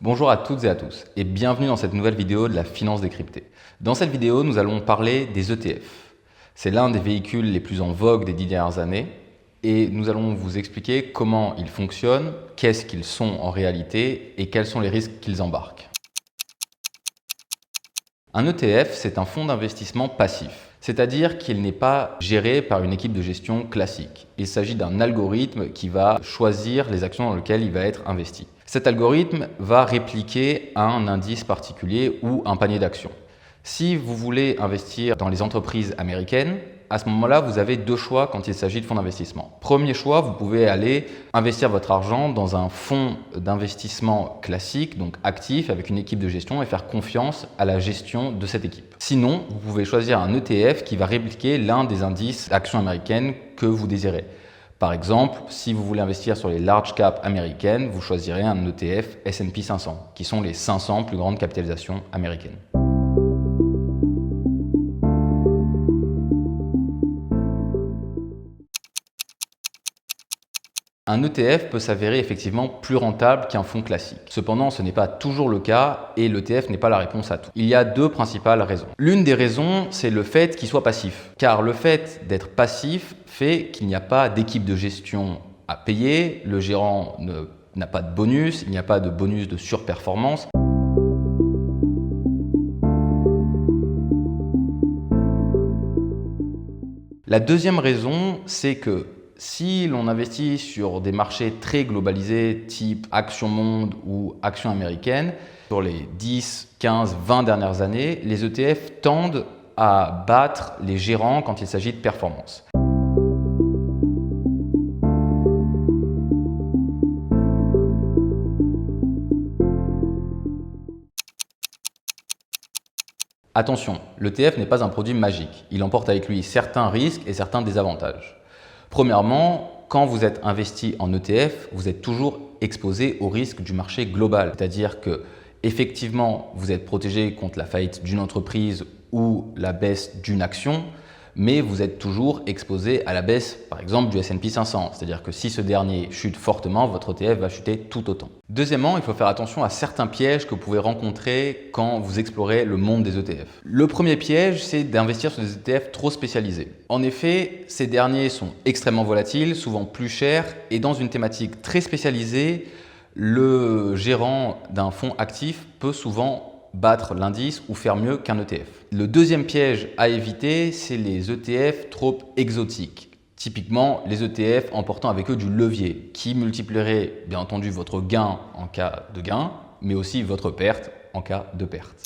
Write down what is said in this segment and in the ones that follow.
Bonjour à toutes et à tous et bienvenue dans cette nouvelle vidéo de la finance décryptée. Dans cette vidéo, nous allons parler des ETF. C'est l'un des véhicules les plus en vogue des 10 dernières années et nous allons vous expliquer comment ils fonctionnent, qu'est-ce qu'ils sont en réalité et quels sont les risques qu'ils embarquent. Un ETF, c'est un fonds d'investissement passif, c'est-à-dire qu'il n'est pas géré par une équipe de gestion classique. Il s'agit d'un algorithme qui va choisir les actions dans lesquelles il va être investi. Cet algorithme va répliquer un indice particulier ou un panier d'actions. Si vous voulez investir dans les entreprises américaines, à ce moment-là, vous avez deux choix quand il s'agit de fonds d'investissement. Premier choix, vous pouvez aller investir votre argent dans un fonds d'investissement classique, donc actif, avec une équipe de gestion et faire confiance à la gestion de cette équipe. Sinon, vous pouvez choisir un ETF qui va répliquer l'un des indices d'actions américaines que vous désirez. Par exemple, si vous voulez investir sur les large caps américaines, vous choisirez un ETF S&P 500, qui sont les 500 plus grandes capitalisations américaines. Un ETF peut s'avérer effectivement plus rentable qu'un fonds classique. Cependant, ce n'est pas toujours le cas et l'ETF n'est pas la réponse à tout. Il y a deux principales raisons. L'une des raisons, c'est le fait qu'il soit passif. Car le fait d'être passif fait qu'il n'y a pas d'équipe de gestion à payer, le gérant n'a pas de bonus, il n'y a pas de bonus de surperformance. La deuxième raison, c'est que si l'on investit sur des marchés très globalisés type Action Monde ou Action Américaine, sur les 10, 15, 20 dernières années, les ETF tendent à battre les gérants quand il s'agit de performance. Attention, l'ETF n'est pas un produit magique. Il emporte avec lui certains risques et certains désavantages. Premièrement, quand vous êtes investi en ETF, vous êtes toujours exposé au risque du marché global. C'est-à-dire que, effectivement, vous êtes protégé contre la faillite d'une entreprise ou la baisse d'une action, mais vous êtes toujours exposé à la baisse, par exemple, du S&P 500. C'est-à-dire que si ce dernier chute fortement, votre ETF va chuter tout autant. Deuxièmement, il faut faire attention à certains pièges que vous pouvez rencontrer quand vous explorez le monde des ETF. Le premier piège, c'est d'investir sur des ETF trop spécialisés. En effet, ces derniers sont extrêmement volatiles, souvent plus chers, et dans une thématique très spécialisée, le gérant d'un fonds actif peut souvent battre l'indice ou faire mieux qu'un ETF. Le deuxième piège à éviter, c'est les ETF trop exotiques. Typiquement, les ETF emportant avec eux du levier qui multiplierait bien entendu votre gain en cas de gain, mais aussi votre perte en cas de perte.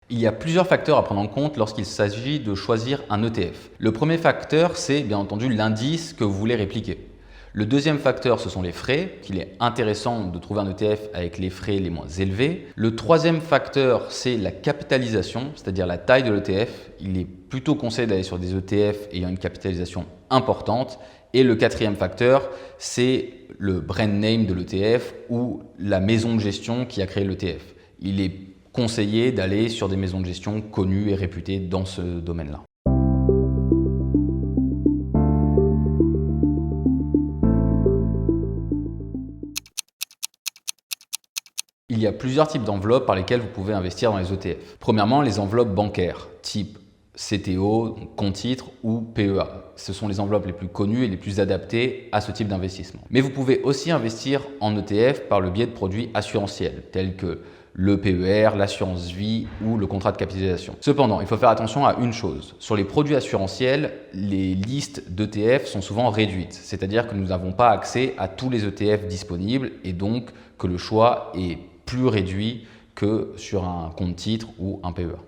Il y a plusieurs facteurs à prendre en compte lorsqu'il s'agit de choisir un ETF. Le premier facteur, c'est bien entendu l'indice que vous voulez répliquer. Le deuxième facteur, ce sont les frais, qu'il est intéressant de trouver un ETF avec les frais les moins élevés. Le troisième facteur, c'est la capitalisation, c'est-à-dire la taille de l'ETF. Il est plutôt conseillé d'aller sur des ETF ayant une capitalisation importante. Et le quatrième facteur, c'est le brand name de l'ETF ou la maison de gestion qui a créé l'ETF. Il est conseillé d'aller sur des maisons de gestion connues et réputées dans ce domaine-là. Il y a plusieurs types d'enveloppes par lesquelles vous pouvez investir dans les ETF. Premièrement, les enveloppes bancaires, type CTO, compte titre ou PEA. Ce sont les enveloppes les plus connues et les plus adaptées à ce type d'investissement. Mais vous pouvez aussi investir en ETF par le biais de produits assurantiels, tels que le PER, l'assurance vie ou le contrat de capitalisation. Cependant, il faut faire attention à une chose. Sur les produits assurantiels, les listes d'ETF sont souvent réduites, c'est-à-dire que nous n'avons pas accès à tous les ETF disponibles et donc que le choix est plus réduit que sur un compte titre ou un PEA.